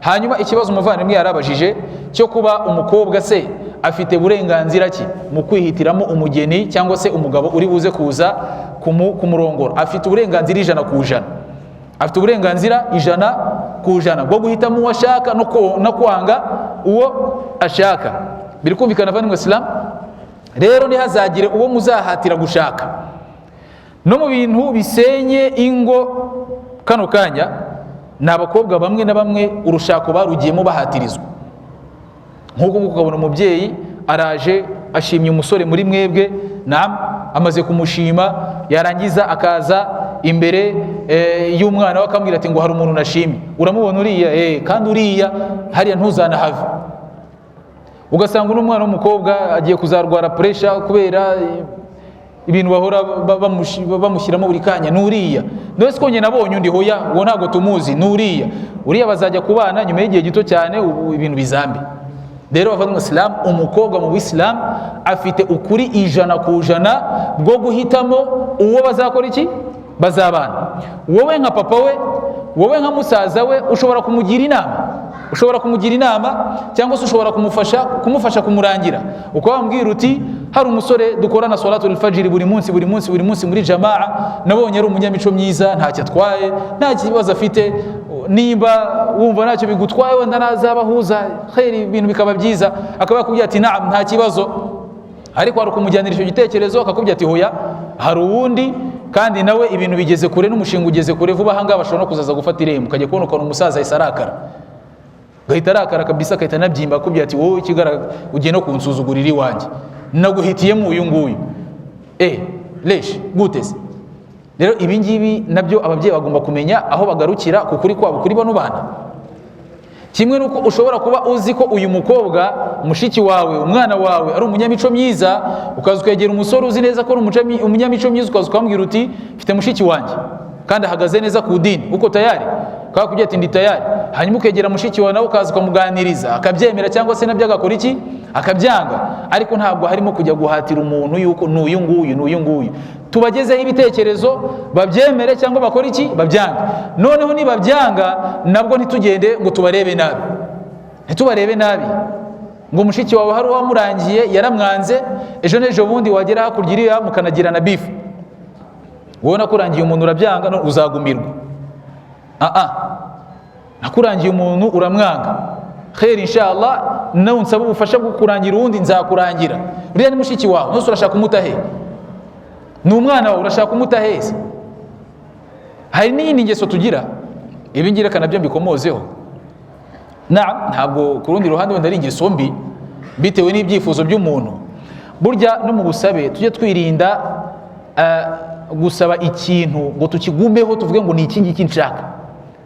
hanyuma ikibazo umuvandimwe yarabajije cyo kuba umukobwa se afite burenganzira ki mu kwihitiramo umugeni cyangwa se umugabo uri buze kuza kumurongora. Afite uburenganzira 100%, afite uburenganzira 100% bwo guhitamo uwo ashaka no kwanga uwo ashaka. Biri kumvikana bavandimwe Islam? Rero ntihazagire uwo muzahatira gushaka. No mu bintu bisenye ingo kano kanya ni abakobwa bamwe na bamwe urushako barugiyemo bahatirizwa. Nk'uko ukabona umubyeyi araje ashimye umusore muri mwebwe, amaze kumushima, yarangiza akaza imbere y'umwana we akamubwira ati ngo hari umuntu nashimye, uramubona uriya? Kandi uriya hariya ntuzanahave. Ugasanga n'umwana w'umukobwa agiye kuzarwara pressure kubera ibintu bahora bamushyiramo buri kanya, nuriya none se konye nabonye undi, hoya uwo ntago tumuzi, nuriya. Uriya bazajya kubana nyuma y'igihe gito cyane ibintu bizambi. Rero bavandimwe Islam, umukobwa mu Islam afite ukuri 100% bwo guhitamo uwo bazakora iki, bazabana. Wowe nka papa we, wowe nka musaza we, ushobora kumugira inama, cyangwa se ushobora kumufasha kumurangira. Uko wambwira uti hari umusore dukorana salatul fajr buri munsi muri jamaa, nabonye ari umunyamico myiza, ntacyo atwaye, nta kibazo afite, niba wumva ntacyo bigutwaye wenda nazabahuza kheri, ibintu bikaba byiza, akaba yakubwira ati naam, nta kibazo. Ariko hari kumujyanira icyo gitekerezo akakubwira ati hoya hari uwundi, kandi nawe ibintu bigeze kure, n'umushinga ugeze kure, vuba hanga bashobora no kuzaza gufata irembo. Ukajya kubona ukuntu umusaza isarakara, gahita arakara kabisa, gahita anabyimba akubwira ati wowe ikigara ugiye no kunsuzugurira iwanjye, naguhitiyemo uyu nguyu, lesh guteze. Rero ibi ngibi nabyo ababyeyi bagomba kumenya aho bagarukira ku kuri kwabo kuri bano bana. Kimwe nuko ushobora kuba uzi ko uyu mukobwa mushiki wawe, umwana wawe ari umunyamico myiza, ukaza kwegera umusore uzi neza ko ari umunyamico myiza, ukaza kwambwira uti mfite mushiki wanjye kandi ahagaze neza ku dini, uko tayari kakubwira ati ndi tayari. Hanyuma ukegera mushiki wawe nawe ukaza kumuganiriza akabyemera, cyangwa se nabyo agakora iki, akabyanga. Ariko ntabwo harimo kujya guhatira umuntu yuko n'uyu nguyu. Tubagezeho ibitekerezo babyemere cyangwa bakora iki, babyanga. Noneho nibabyanga nabwo ntitugende ngo tubarebe nabi, ngo mushiki wawe hari uwamurangiye yaramwanze, ejo n'ejo bundi wagera hakurya iriya mukanagirana bifu, wowe nakurangiye umuntu urabyanga, no uzagumirwa. Nakurangiye umuntu uramwanga, kheri inshallah, nawe nsaba ubufasha bwo kurangira uwundi nzakurangira. Uriya ni mushiki wawe, nose urashaka kumuta he? Ni umwana wawe, urashaka kumuta heza? Hari n'iyindi ngeso tugira, ibi ngira kanabyo mbikomozeho. Ntabwo ku rundi ruhande wenda ari ingeso mbi bitewe n'ibyifuzo by'umuntu. Burya no mu busabe tujye twirinda gusaba ikintu ngo tukigumeho tuvuge ngo ni iki ngiki nshaka,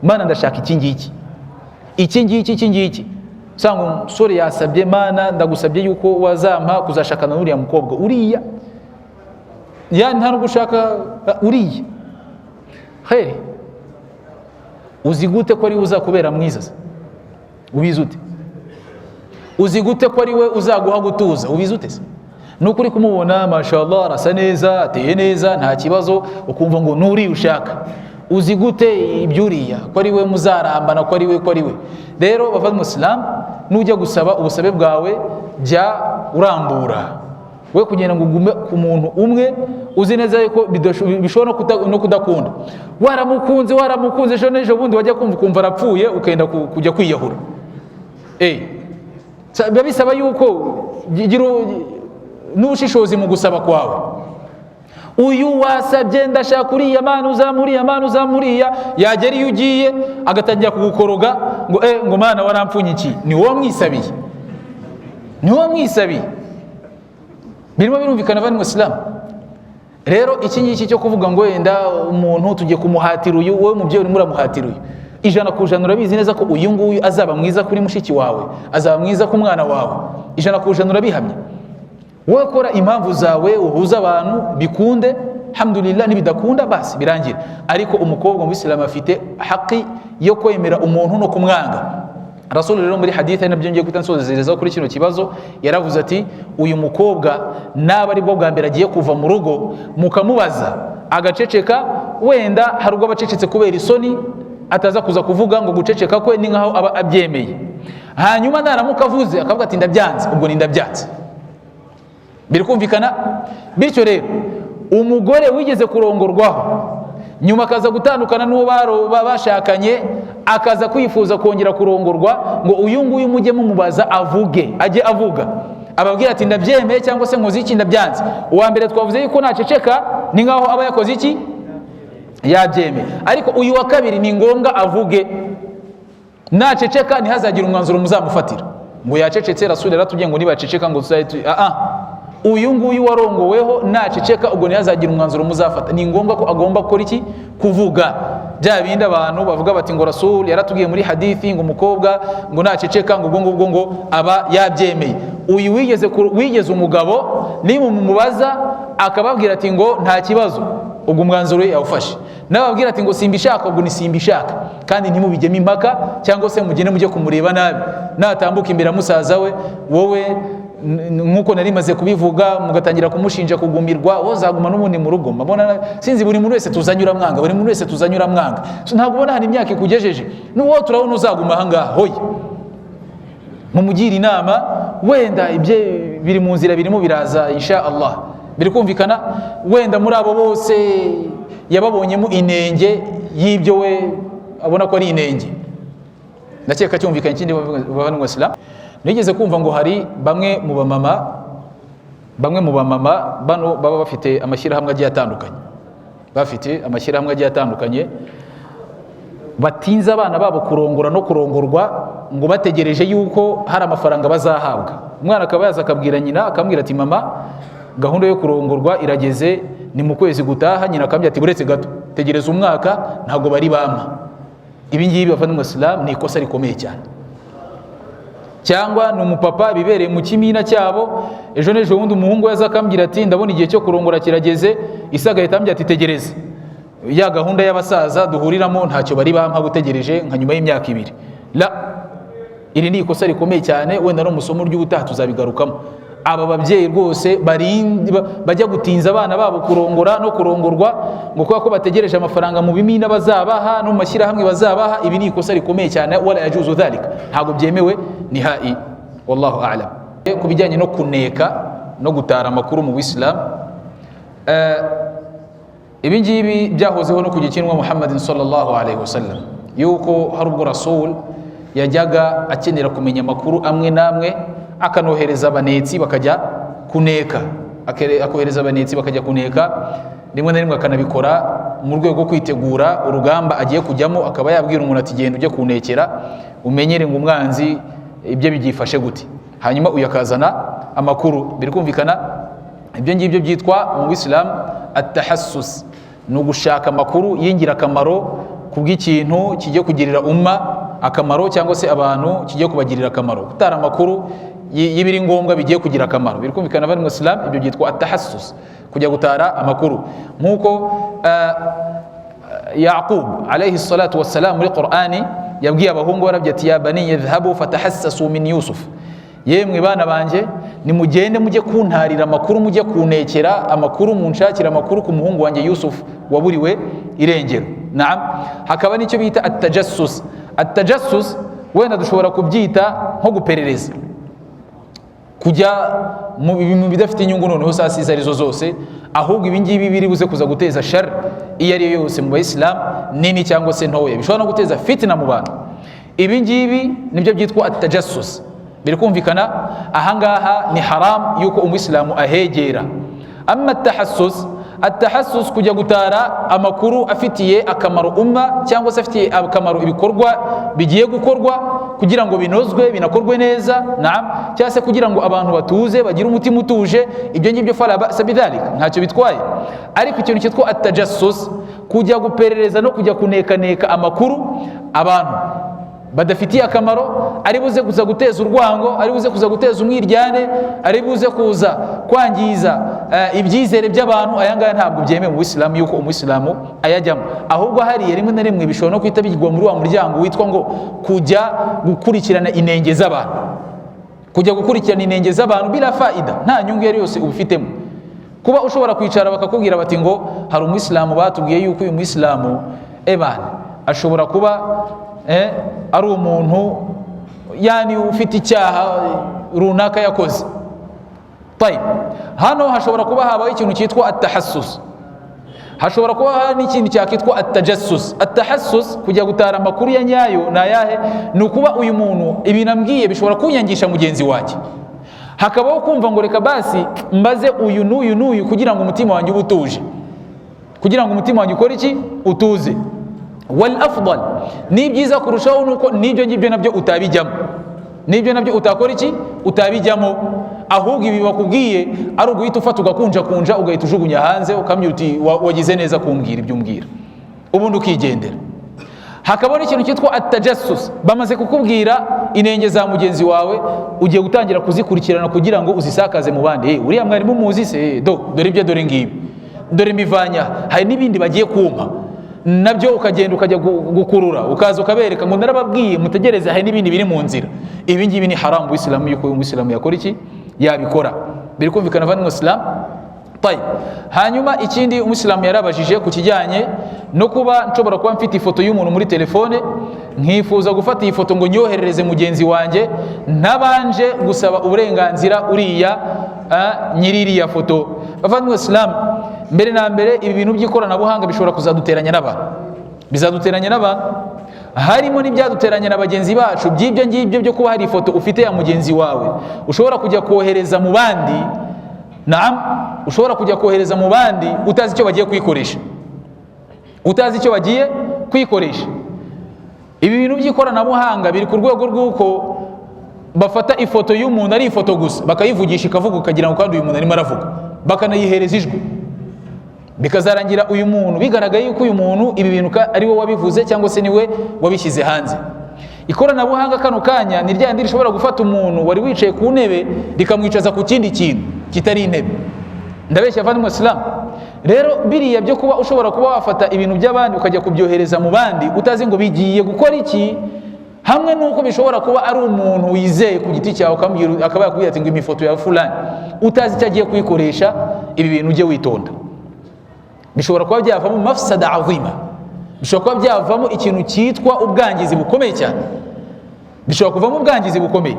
Mana ndashaka iki ngiki. Sanga umusore yasabye, Mana ndagusabye yuko wazampa kuzashakana n'uriya mukobwa, uriya nta no gushaka uriya. Kheri, uzi gute ko ari we uzakubera mwiza? Ubizi ute? Uzi gute ko ari we uzaguha gutuza? Ubizi ute? Nukuri kumubona mashallah arasa neza, ateye neza, nta kibazo, ukumva ngo nuri ushaka. Uzi gute ibyuriya ko ari we muzarambana, ko ari we? Rero bavandimwe Islam, nujya gusaba ubusabe bwawe jya urambura, we kugenda ngo ugume ku muntu umwe uzi neza yuko bishobora no kudakunda. Waramukunze ejo n'ejo bundi wajya kumva arapfuye, ukenda kujya kwiyahura. Biba bisaba yuko n'ubushishozi mu gusaba kwawe. Uyu wasabye ndashaka uriya, Mana uzamuriya, yagera iyo ugiye agatangira kugukoroga ngo Mana warampfunyikiye. Ni wowe mwisabiye. Birimo birumvikana bari mu Islam. Rero iki ngiki cyo kuvuga ngo wenda umuntu tugiye kumuhatira uyu, wowe mubyeyi urimo uramuhatira uyu, 100% urabizi neza ko uyu nguyu azaba mwiza kuri mushiki wawe, azaba mwiza ku mwana wawe, 100% urabihamya. Wowe kora impamvu zawe, uhuza abantu bikunde, alhamdulillah, nibidakunda basi birangira. Ariko umukobwa mu Islam afite haki yo kwemera umuntu no kumwanga. Rasul rero muri hadith nabyo ngiye kutansozerezaho kuri kino kibazo, yaravuze ati uyu mukobwa naba ari bwo bwa mbere agiye kuva mu rugo, mukamubaza agaceceka, wenda hari ubwo abacecetse kubera isoni, ataza kuza kuvuga ngo guceceka kwe ni nkaho aba abyemeye. Hanyuma naramuka avuze akavuga ati ndabyanze, ubwo ni ndabyanze. Biri kumvikana? Bityo rero umugore wigeze kurongorwaho nyuma akaza gutandukana n'uwo bashakanye, akaza kwifuza kongera kurongorwa, ngo uyu nguyu mujye mumubaza avuge, ajye avuga, ababwira ati ndabyemeye cyangwa se nkoze iki, ndabyanze. Uwa mbere twavuze yuko naceceka ni nkaho aba yakoze iki, yabyemeye. Ariko uyu wa kabiri ni ngombwa avuge, naceceka ntihazagire umwanzuro muzamufatira ngo yacecetse. Rasuli yaratubwiye ngo nibaceceka ngo uyu nguyu warongoweho naceceka ubwo ntihazagire umwanzuro muzafata. Ni ngombwa ko agomba gukora iki, kuvuga. Bya bindi abantu bavuga bati ngo Rasuli yaratubwiye muri hadithi ngo umukobwa ngo naceceka ngo ubwo ngo aba yabyemeye. Uyu wigeze umugabo nimumubaza akababwira ati ngo nta kibazo, ubwo umwanzuro yawufashe. Nababwira ati ngo simbishaka, ubwo ni simbishaka, kandi ntimubijyemo impaka cyangwa se mugende mujye kumureba nabi. Natambuka imbere musaza we, wowe nkuko nari maze kubivuga, mugatangira kumushinja kugumirwa, wozaguma n'ubundi mu rugo. Mabona sinzi, buri muntu wese tuzanyura mwanga, buri muntu wese tuzanyura mwanga. Ntabwo ubona hari imyaka ikugejeje, n'uwo turabona uzaguma ahangaha. Hoya mumugira inama, wenda ibye biri mu nzira, birimo biraza insha Allah. Biri kumvikana? Wenda muri abo bose yababonyemo inenge y'ibyo we abona ko ari inenge. Ndakeka cyumvikana. Ikindi bavandimwe Islam, nigeze kumva ngo hari bamwe mu bamama bano baba bafite amashyirahamwe agiye atandukanye, batinza abana babo kurongora no kurongorwa, ngo bategereje yuko hari amafaranga bazahabwa. Umwana akaba yaza akabwira nyina, akambwira ati mama, gahunda yo kurongorwa irageze, ni mu kwezi gutaha. Nyina akambwira ati buretse gato, tegereza umwaka, ntabwo bari bampa. Ibi ngibi bavandimwe Islam ni ikosa rikomeye cyane. Cyangwa ni umupapa bibereye mu kimina cyabo, ejo n'ejo bundi umuhungu yaza akambwira ati ndabona igihe cyo kurongora kirageze, isaga yitambye ati tegereza, ya gahunda y'abasaza duhuriramo ntacyo bari bampa, gutegereje nka nyuma y'imyaka 2. Iri ni ikosa rikomeye cyane, wenda no musomo ry'ubutaha tuzabigarukamo. Aba babyeyi rwose bajya gutinza abana babo kurongora no kurongorwa, ngo kuko bategereje amafaranga mu bimina bazabaha no mu mashyirahamwe bazabaha. Ibi ni ikosa rikomeye cyane, wala yajuzu dhalika, ntabwo byemewe nihai. Wallahu a'lam. Ku bijyanye no kuneka no gutara amakuru mu Islam, ibi ngibi byahozeho no ku gikinwa Muhammadin sallallahu alaihi wasallam, yuko hari ubwo Rasul yajyaga akenera kumenya amakuru amwe namwe, akanohereza abanetsi bakajya kuneka, rimwe na rimwe akanabikora mu rwego rwo kwitegura urugamba agiye kujyamo. Akaba yabwira umuntu ati genda ujye kunekera, umenyere ngo umwanzi ibyo bigifashe gute, hanyuma uyakazana amakuru. Biri kumvikana? Ibyo ngibyo byitwa mu Islam at-tahassus, ni ugushaka amakuru y'ingirakamaro ku bw'ikintu kigiye kugirira umma akamaro cyangwa se abantu kigiye kubagirira akamaro. Gutara amakuru y'ibiri ngombwa bigiye kugira akamaro. Biri kumvikana bari mu Islam, ibyo byitwa at-tahassus, kujya gutara amakuru. Nkuko Yaqub alayhi salatu wassalam muri Qur'ani yabwiye abahungu barabye ati ya bani yadhhabu fatahassasu min Yusuf, yemwe bana banje nimugende mujye kuntarira amakuru, mujye kunekera amakuru, munshakira amakuru ku muhungu wanjye Yusuf waburiwe irengero. Naam. Hakaba nicyo bita at-tajassus. At-tajassus wenda dushobora kubyita nko guperereza, kujya mu bintu bidafite inyungu noneho saa sisa arizo zose, ahubwo ibi ngibi biri buze kuza guteza shar iyo ari yo yose mu Bayisilamu, nini cyangwa se ntoya, bishobora no guteza fitna mu bantu. Ibi ngibi nibyo byitwa at-tajassus. Biri kumvikana? Ahangaha ni haram yuko umuyisilamu ahegera. Amma at-tahassus kujya gutara amakuru afitiye akamaro umma cyangwa se afitiye akamaro ibikorwa bigiye gukorwa kugira ngo binozwe, binakorwe neza. Naam. Cyangwa se kugira ngo abantu batuze, bagire umutima utuje, ibyo ngibyo fala ba'sa bidhalika, ntacyo bitwaye. Ariko ikintu cyitwa at-tajassus, kujya guperereza no kujya kunekaneka amakuru abantu badafitiye akamaro, ari buze kuza guteza urwango, ari buze kuza guteza umwiryane, ari buze kuza kwangiza ibyizere by'abantu, ayangaya ntabwo byemewe mu Islam yuko umuyisilamu ayajyamo. Ahubwo hariya rimwe na rimwe bishobora no kwita bigwa muri wa muryango witwa ngo kujya gukurikirana inenge z'abantu, kujya gukurikirana inenge z'abantu bila faida, nta nyungu yari yose ubifitemo. Kuba ushobora kwicara bakakubwira bati ngo hari umuyisilamu batubwiye yuko uyu muyisilamu ashobora kuba ari umuntu yani ufite icyaha runaka yakoze. Tayib, hano hashobora kuba habaho ikintu cyitwa at-tahassus, hashobora kuba n'ikindi cyakitwa at-tajassus. At-tahassus, kujya gutara amakuru ya nyayo na yahe, ni ukuba uyu muntu ibintu ambwiye bishobora kunyangisha mugenzi wanjye, hakabaho kumva ngo reka basi mbaze uyu n'uyu n'uyu kugira ngo umutima wanjye ubutuje, kugira ngo umutima wanjye ukore iki, utuze. Wal afdal, ni byiza kurushaho nuko nibyo ngibyo nabyo utabijyamo, nibyo nabyo utakora iki, utabijyamo, ahubwo ibi bakubwiye ari uguhita ufata ugakunja kunja ugahita ujugunya hanze ukamwira uti wagize neza kumbwira ibyo umbwira, ubundi ukigendera. Hakaba n'ikintu cyitwa at-tajassus, bamaze kukubwira inenge za mugenzi wawe, ugiye gutangira kuzikurikirana kugira ngo uzisakaze mu bandi. Uriya mwarimu muzi se, dore ibyo, dore ngibi, dore mbivanya. Hari n'ibindi bagiye kumpa nabyo ukagenda ukajya gukurura, ukaza ukabereka ngo narababwiye mutegereze, hari n'ibindi biri mu nzira. Ibi ngibi ni haramu mu Islam, yuko umuislamu yakora iki, yabikora. Biri kumvikana vani mu Islam. Tayib, hanyuma ikindi umuislamu yarabajije ku kijyanye no kuba nshobora kuba mfite ifoto y'umuntu muri telefone, nkifuza gufata iyi foto ngo nyoherereze mugenzi wanjye, ntabanje gusaba uburenganzira uriya nyiririya foto. Bavani mu Islam, mbere na mbere ibi bintu by'ikoranabuhanga bishobora kuzaduteranya n'abantu, bizaduteranya n'abantu, harimo n'ibyaduteranya na bagenzi bacu by'ibyo ngibyo byo kuba hari ifoto ufite ya mugenzi wawe ushobora kujya kohereza mu bandi. Naam, ushobora kujya kohereza mu bandi utazi icyo bagiye kwikoresha, utazi icyo bagiye kwikoresha. Ibi bintu by'ikoranabuhanga biri ku rwego rw'uko bafata ifoto y'umuntu ari ifoto gusa bakayivugisha ikavuga, ukagira ngo kandi uyu muntu arimo aravuga, bakanayihereza ijwi, bikazarangira uyu muntu bigaragaye yuko uyu muntu ibi bintu ari we wabivuze cyangwa se niwe wabishyize hanze. Ikoranabuhanga kano kanya ni ryandi rishobora gufata umuntu wari wicaye ku ntebe rikamwicaza ku kindi kintu kitari intebe. Ndabeshya vani mu Islam. Rero biriya byo kuba ushobora kuba wafata ibintu by'abandi ukajya kubyohereza mu bandi utazi ngo bigiye gukora iki, hamwe nuko bishobora kuba ari umuntu wizeye ku giti cyawe akaba yakubwira ati ngo imifoto ya fulani, utazi icyo agiye kuyikoresha, ibi bintu ujye witonda. Bishobora kuba byavamo mafsada azima, bishobora kuba byavamo ikintu cyitwa ubwangizi bukomeye cyane, bishobora kuvamo ubwangizi bukomeye.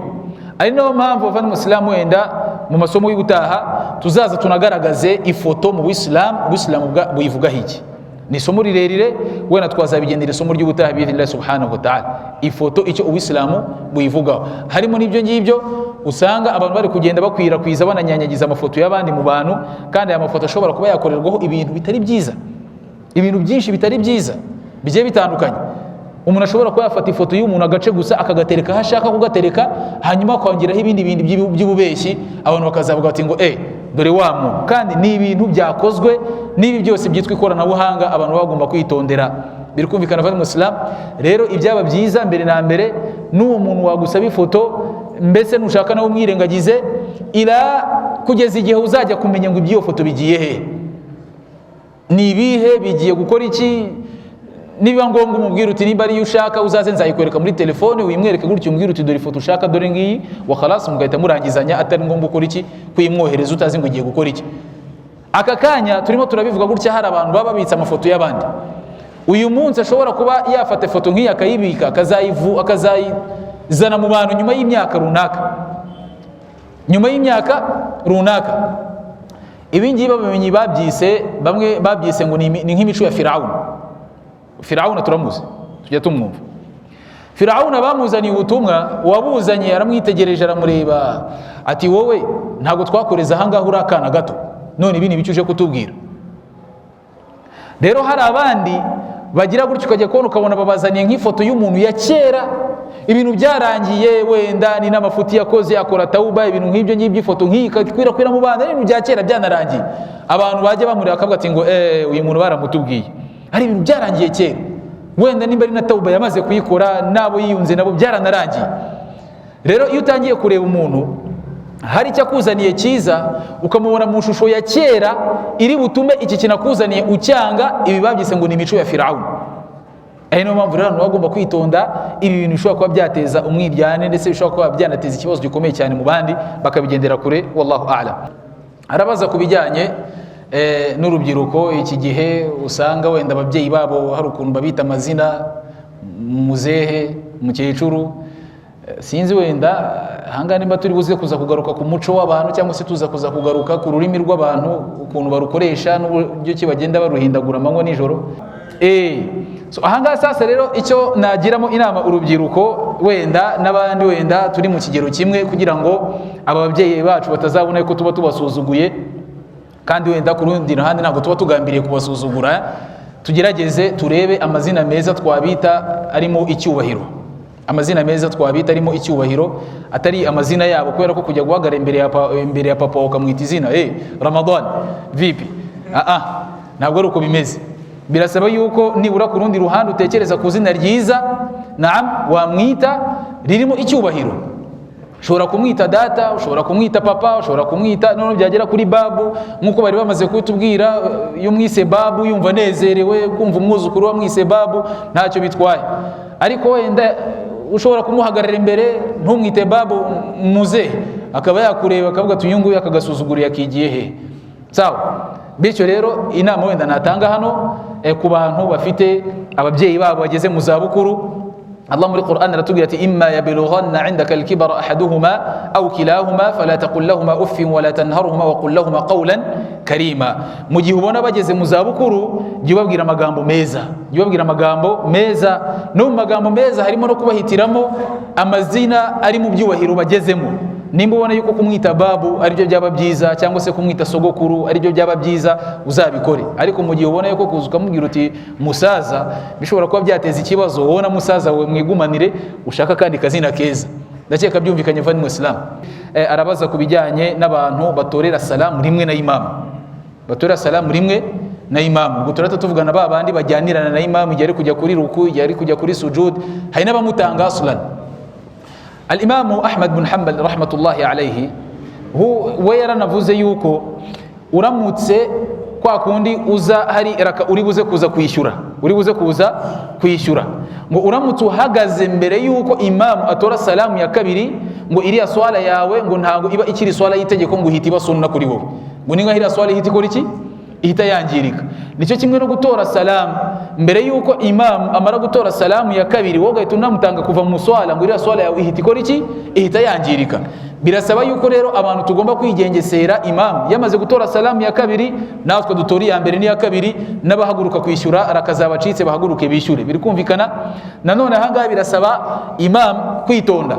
Ari nayo mpamvu bavana mu Islam, wenda mu masomo y'ubutaha tuzaza tunagaragaze ifoto mu Islam, Uislamu buyivugaho iki. Ni isomo rirerire, wenda twazabigendera isomo ry'ubutaha bi'idhnillah subhanahu wa ta'ala, ifoto icyo Uislamu buyivugaho. Harimo n'ibyo ngibyo usanga abantu bari kugenda bakwirakwiza bananyanyagiza amafoto y'abandi mu bantu, kandi aya mafoto ashobora kuba yakorerwaho ibintu bitari byiza, ibintu byinshi bitari byiza bigiye bitandukanye. Umuntu ashobora kuba yafata ifoto y'umuntu agace gusa akagatereka aho ashaka kugatereka, hanyuma akongeraho ibindi by'ububeshyi, abantu bakazavuga bati ngo dore wa muntu, kandi ni ibintu byakozwe. N'ibi byose byitwa ikoranabuhanga abantu bagomba kwitondera. Biri kumvikana vani mu Islam. Rero ibyaba byiza mbere na mbere n'uwo muntu wagusaba ifoto, mbese nushaka nawe umwirengagize ila kugeza igihe uzajya kumenya ngo iby'iyo foto bigiye he, ni ibihe, bigiye gukora iki. Niba ngombwa umubwira uti niba ariyo ushaka uzaze nzayikwereka muri telefone, uyimwereke gutyo umubwira uti dore ifoto ushaka dore ngiyi, wa khalas, mugahita murangizanya, atari ngombwa ukora iki, kuyimwohereza utazi ngo ugiye gukora iki. Aka kanya turimo turabivuga gutya, hari abantu baba babitse amafoto y'abandi. Uyu munsi ashobora kuba yafata ifoto nk'iyi akayibika, akazayizana mu bantu nyuma y'imyaka runaka, nyuma y'imyaka runaka. Ibi ngibi bamenyi babyise, bamwe babyise ngo ni nk'imico ya Firawuna turamuzi, tujya tumwumva. Firawuna bamuzaniye ubutumwa, uwabuzanye aramwitegereje aramureba ati wowe ntabwo twakoreza ahangaha uri akana gato, none ibi ni ibiki uje kutubwira. Rero hari abandi bagira gutyo ukajya kubona ukabona babazaniye nk'ifoto y'umuntu ya kera, ibintu byarangiye, wenda ni n'amafuti yakoze akora tauba, ibintu nk'ibyo ngibyo, ifoto nk'iyi ikakwirakwira mu bandi, ibintu bya kera byanarangiye. Abantu bajya bamureba akavuga ati ngo uyu muntu baramutubwiye, hari ibintu byarangiye kera, wenda nimba ari na tauba yamaze kuyikora, nabo yiyunze nabo byaranarangiye. Rero iyo utangiye kureba umuntu hari icyo akuzaniye cyiza, ukamubona mu shusho ya kera iri butume iki kintu akuzaniye ucyanga, ibi babyise ngo ni imico ya Firawuna. Niyo mpamvu rero abantu bagomba kwitonda ibi bintu bishobora kuba byateza umwiryane, ndetse bishobora kuba byanateza ikibazo gikomeye cyane mu bandi, bakabigendera kure. Wallahu a'lam. Arabaza ku bijyanye n'urubyiruko iki gihe usanga wenda ababyeyi babo hari ukuntu babita amazina muzehe, mukecuru. Sinzi wenda ahangaha nimba turi buze kuza kugaruka ku muco w'abantu cyangwa se tuza kuza kugaruka ku rurimi rw'abantu ukuntu barukoresha n'uburyo ki bagenda baruhindagura amanywa nijoro. So ahangaha sasa rero icyo nagiramo inama urubyiruko wenda n'abandi wenda turi mu kigero kimwe, kugira ngo aba babyeyi bacu batazabona ko tuba tubasuzuguye, kandi wenda ku rundi ruhande ntabwo tuba tugambiriye kubasuzugura. Tugerageze turebe amazina meza twabita arimo icyubahiro, amazina meza twabita arimo icyubahiro, atari amazina yabo, kubera ko kujya guhagarara imbere ya papa ukamwita izina Ramadan vipi, ntabwo ari uko bimeze. Birasaba yuko nibura ku rundi ruhande utekereza ku zina ryiza wamwita ririmo icyubahiro. Ushobora kumwita data, ushobora kumwita papa, ushobora kumwita none byagera kuri babu, nkuko bari bamaze kubitubwira. Iyo mwise babu yumva nezerewe, kumva umwuzukuru wa mwise babu ntacyo bitwaye. Ariko wenda ushobora kumuhagarara imbere ntumwite babu muze, akaba yakureba akavuga tuyunguye akagasuzugura yakigiye he. Sawa. Bityo rero inama wenda natanga hano ku bantu bafite ababyeyi babo bageze mu za bukuru, Allah muri Qur'an aratubwira ati imma yablughanna 'indaka al-kibara ahaduhuma aw kilahuma fala taqul lahumā uffin wa la tanharhumā wa qul lahumā qawlan karīmā. Mu gihe ubona bageze mu za bukuru, jya ubabwira amagambo meza, no mu magambo meza harimo no kubahitiramo amazina ari mu byubahiro bagezemo. Nimba ubona yuko kumwita babu aribyo byaba byiza, cyangwa se kumwita sogokuru aribyo byaba byiza, uzabikore. Ariko mu gihe ubona yuko kuza ukamubwira uti musaza, bishobora kuba byateza ikibazo, wowe na musaza wawe mwigumanire, ushaka kandi kazina keza. Ndakeka byumvikanye vani mu Islam. Arabaza ku bijyanye n'abantu batorera salamu rimwe na imamu, batorera salamu rimwe na imamu. Ubwo turata tuvugana ba bandi bajyanirana na imamu igihe ari kujya kuri ruku, igihe ari kujya kuri sujud, hari n'abamutanga aslan. Al-Imamu Ahmad bin Hanbal rahmatullahi alayhi we yaranavuze yuko uramutse kwa kundi uza hari raka uri buze kuza kwishyura, ngo uramutse uhagaze mbere yuko imamu atora salamu ya kabiri, ngo iriya swala yawe ngo ntago iba ikiri swala y'itegeko, ngo ihita iba sunna kuri wowe. Ngo ninga iriya swala ihita ikora iki? Ihita yangirika. Nicyo kimwe no gutora salamu mbere yuko imamu amara gutora salamu ya kabiri, wowe ugahita unamutanga kuva mu swala, ngo iriya swala yawe ihita ikora iki? Ihita yangirika. Birasaba yuko rero abantu tugomba kwigengesera imamu yamaze gutora salamu ya kabiri, natwe dutora iya mbere n'iya kabiri, n'abahaguruka kwishyura arakazabacitse bahaguruke bishyure. Biri kumvikana? Nanone ahangaha birasaba imamu kwitonda.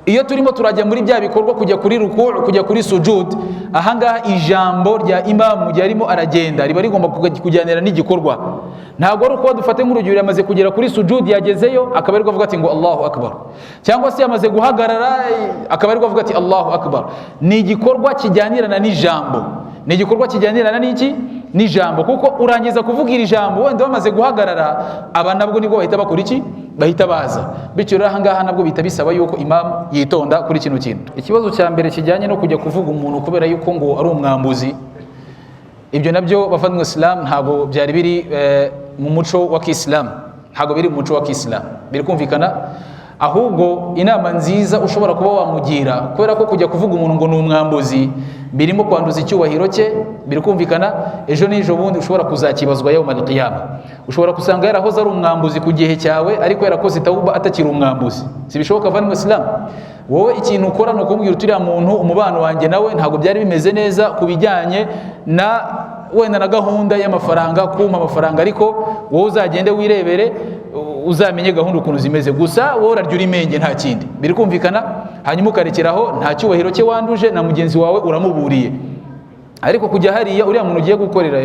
Iyo turimo turajya muri bya bikorwa, kujya kuri ruku, kujya kuri sujud, ahangaha ijambo rya imamu gihe arimo aragenda riba rigomba kujyanira n'igikorwa. Ntabwo ari uko dufate nk'urugero yamaze kugera kuri sujud yagezeyo akaba ari kuvuga ati ngo Allahu akbar, cyangwa se yamaze guhagarara akaba ari kuvuga ati Allahu akbar. Ni igikorwa kijyanirana n'ijambo, ni igikorwa kijyanirana n'iki? N'ijambo. Kuko urangiza kuvuga iri jambo wenda bamaze guhagarara, aba nabwo nibwo bahita bakora iki? Bahita baza. Bityo rero ahangaha nabwo bita bisaba yuko imamu yitonda kuri kino kintu. Ikibazo cya mbere kijyanye no kujya kuvuga umuntu kubera yuko ngo ari umwambuzi, ibyo nabyo bavandimwe Islam ntabwo byari biri mu muco wa Kiislamu, ntabwo biri mu muco wa Kiislamu. Biri kumvikana? Ahubwo inama nziza ushobora kuba wamugira, kubera ko kujya kuvuga umuntu ngo ni umwambuzi birimo kwanduza icyubahiro cye, biri kumvikana, ejo n'ejo bundi ushobora kuzakibazwa yawmal qiyama. Ushobora kusanga yarahoze ari umwambuzi ku gihe cyawe, ariko yarakoze tawuba atakiri umwambuzi. Si bishoboka bavandimwe Islam. Wowe ikintu ukora ni ukumubwira utiriya muntu umubano wanjye nawe ntabwo byari bimeze neza ku bijyanye na wenda na gahunda y'amafaranga, kuma amafaranga, ariko wowe uzagende wirebere, uzamenye gahunda ukuntu zimeze. Gusa wowe urarya urimenge nta kindi. Biri kumvikana? Hanyuma ukarekeraho, nta cyubahiro cye wanduje, na mugenzi wawe uramuburiye. Ariko kujya hariya uriya muntu ugiye gukorera,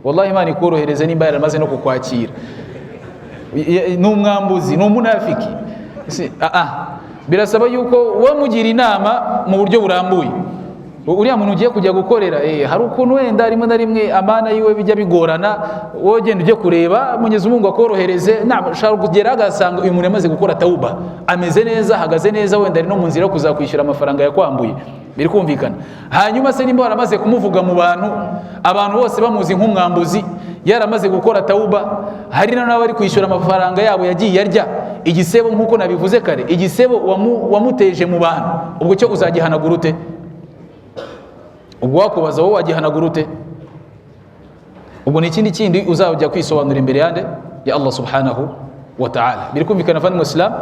wallahi Imana ikorohereze nimba yaramaze no kukwakira. Ni umwambuzi, ni umunafiki. Birasaba yuko wowe mugira inama mu buryo burambuye. Uriya muntu ugiye kujya gukorera, hari ukuntu wenda rimwe na rimwe amana yiwe bijya bigorana, wowe genda ujye kureba, Mwenyezi Mungu akorohereze. Ushaka kugera agasanga uyu muntu yamaze gukora tauba, ameze neza, ahagaze neza, wenda ari no mu nzira yo kuzakwishyura amafaranga yakwambuye. Biri kumvikana? Hanyuma se nimba waramaze kumuvuga mu bantu, abantu bose bamuzi nk'umwambuzi, yaramaze gukora tauba, hari n'abo ari kwishyura amafaranga yabo yagiye arya, igisebo nk'uko nabivuze kare, igisebo wamuteje mu bantu, ubwo cyo uzagihanagura ute? Ubwo wakubaza wowe wagihanagura ute? ubwo ni ikindi kindi uzajya kwisobanura imbere yande ya Allah subhanahu wa ta'ala. Biri kumvikana fani muslim.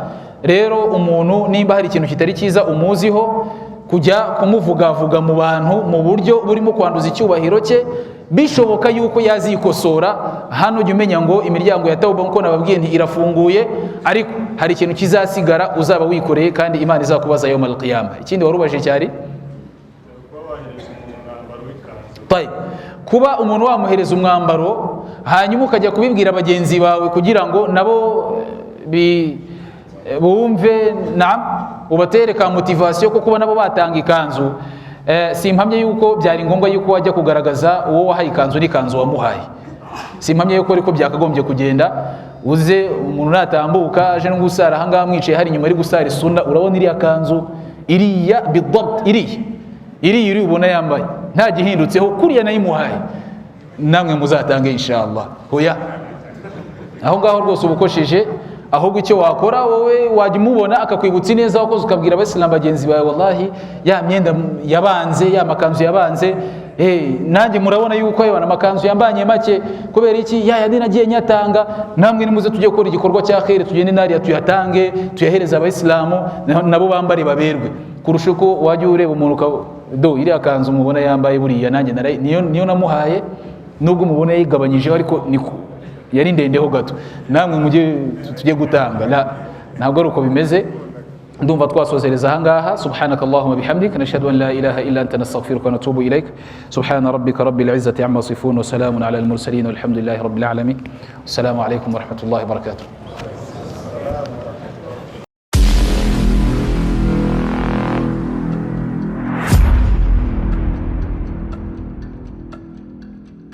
Rero umuntu nimba hari ikintu kitari cyiza umuziho, kujya kumuvugavuga mu bantu mu buryo burimo kwanduza icyubahiro cye, bishoboka yuko yazikosora. Hano jya umenya ngo imiryango ya tauba nkuko nababwiye nti irafunguye, ariko hari ikintu kizasigara uzaba wikoreye kandi Imana izakubaza yawm al-qiyamah. Ikindi warubaje cyari kuba umuntu wamuhereza umwambaro hanyuma ukajya kubibwira bagenzi bawe kugira ngo nabo bumve ubatere ka motivation ko kuba nabo batanga ikanzu. Simpamye yuko byari ngombwa yuko wajya kugaragaza uwo wahaye ikanzu n'ikanzu wamuhaye. Simpamye yuko ariko byakagombye kugenda, uze umuntu natambuka aje no gusara ahangaha mwicaye hari inyuma ari gusara sunna, urabona iriya kanzu iriya bidabt iri ubona yambaye nta gihindutseho kuriya nayimuhaye, namwe muzatange inshallah. Hoya aho ngaho rwose ubukosheje, ahubwo icyo wakora wowe wajya umubona akakwibutsa neza wakoze, ukabwira abasilamu bagenzi bawe wallahi ya myenda yabanze, ya makanzu yabanze, nanjye murabona yuko ayo amakanzu yambanye make kubera iki ya yandi nagiye nyatanga, namwe nimuze tujye gukora igikorwa cya khair, tugende nariya tuyatange tuyahereza abasilamu nabo bambare baberwe, kurusha uko wajya ureba umuntu do iriya kanzu mubona yambaye buriya nanjye niyo namuhaye, nubwo mubona yigabanyijeho ariko yari ndendeho gato, namwe mujye tujye gutanga. Ntabwo ari uko bimeze. ndumva twasozereza ahangaha. subhanakallahumma bihamdika nashhadu an la ilaha illa anta nastaghfiruka wa natubu ilaik. subhana rabbika rabbil izzati amma yasifun wa salamun ala al mursalin walhamdulillahi rabbil alamin. Assalamu alaykum wa rahmatullahi wa barakatuh.